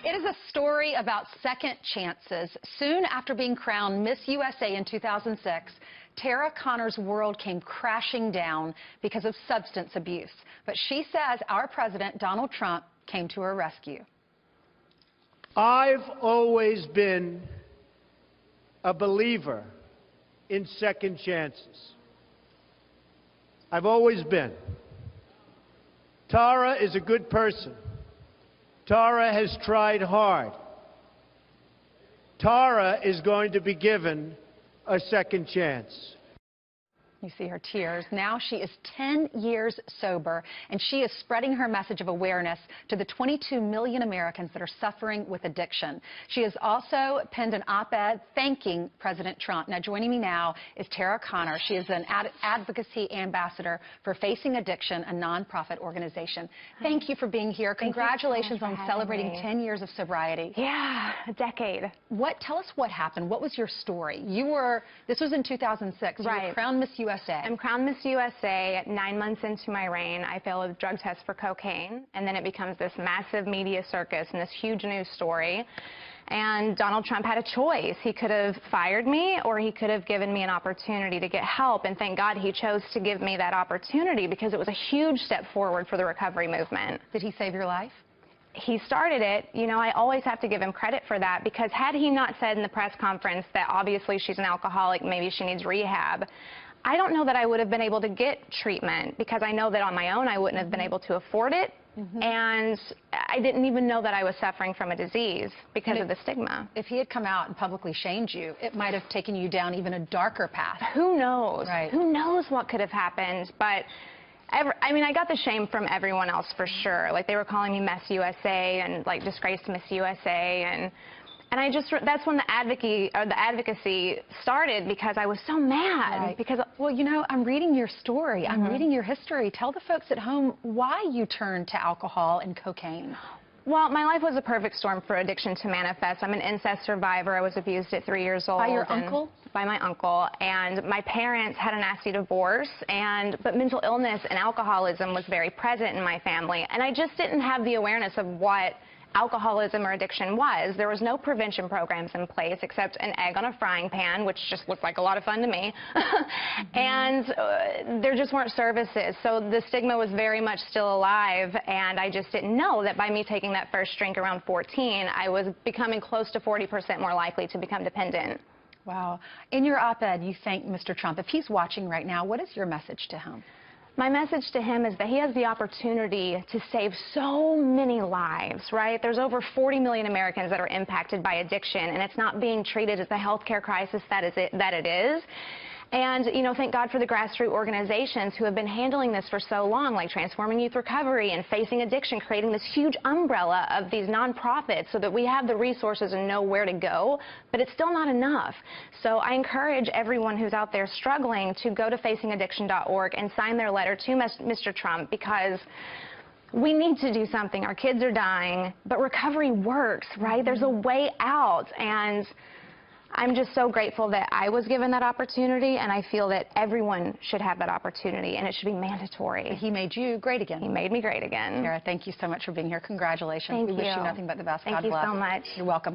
It is a story about second chances. Soon after being crowned Miss USA in 2006, Tara Connor's world came crashing down because of substance abuse. But she says our president, Donald Trump, came to her rescue. I've always been a believer in second chances. I've always been. Tara is a good person. Tara has tried hard. Tara is going to be given a second chance. You see her tears. Now she is 10 years sober, and she is spreading her message of awareness to the 22 million Americans that are suffering with addiction. She has also penned an op-ed thanking President Trump. Now, joining me now is Tara Connor. She is an advocacy ambassador for Facing Addiction, a nonprofit organization. Thank you for being here. Congratulations on celebrating 10 years of sobriety. Yeah, a decade. Tell us what happened. What was your story? This was in 2006. You Right. were crowned Miss USA. I'm crowned Miss USA. 9 months into my reign, I fail a drug test for cocaine, and then it becomes this massive media circus and this huge news story. And Donald Trump had a choice. He could have fired me, or he could have given me an opportunity to get help. And thank God he chose to give me that opportunity, because it was a huge step forward for the recovery movement. Did he save your life? He started it. You know, I always have to give him credit for that, because had he not said in the press conference that obviously she's an alcoholic, maybe she needs rehab, I don't know that I would have been able to get treatment, because I know that on my own I wouldn't have been able to afford it. And I didn't even know that I was suffering from a disease because of the stigma. If he had come out and publicly shamed you, it might have taken you down even a darker path. Who knows? Right. Who knows what could have happened? But I mean, I got the shame from everyone else for sure. Like, they were calling me Miss USA and like disgraced Miss USA, and that's when the advocacy started, because I was so mad. Right. Because, well, you know, I'm reading your story. I'm reading your history. Tell the folks at home why you turned to alcohol and cocaine. well, my life was a perfect storm for addiction to manifest. I'm an incest survivor. I was abused at 3 years old. By your uncle? By my uncle. And my parents had a nasty divorce, but mental illness and alcoholism was very present in my family. And I just didn't have the awareness of what alcoholism or addiction was. There was no prevention programs in place except an egg on a frying pan, which just looked like a lot of fun to me. And there just weren't services. So the stigma was very much still alive, and I just didn't know that by me taking that first drink around 14, I was becoming close to 40% more likely to become dependent. Wow. In your op-ed, you thank Mr. Trump. If he's watching right now, what is your message to him? My message to him is that he has the opportunity to save so many lives, right? There's over 40 million Americans that are impacted by addiction, and it's not being treated as the healthcare crisis that it is. And, you know, thank God for the grassroots organizations who have been handling this for so long, like Transforming Youth Recovery and Facing Addiction, creating this huge umbrella of these nonprofits so that we have the resources and know where to go, but it's still not enough. So I encourage everyone who's out there struggling to go to facingaddiction.org and sign their letter to Mr. Trump, because we need to do something. Our kids are dying, but recovery works, right? There's a way out, and I'm just so grateful that I was given that opportunity, and I feel that everyone should have that opportunity, and it should be mandatory. He made you great again. He made me great again. Tara, thank you so much for being here. Congratulations. Thank you. We wish you nothing but the best. Thank God you bless. so much. You're welcome.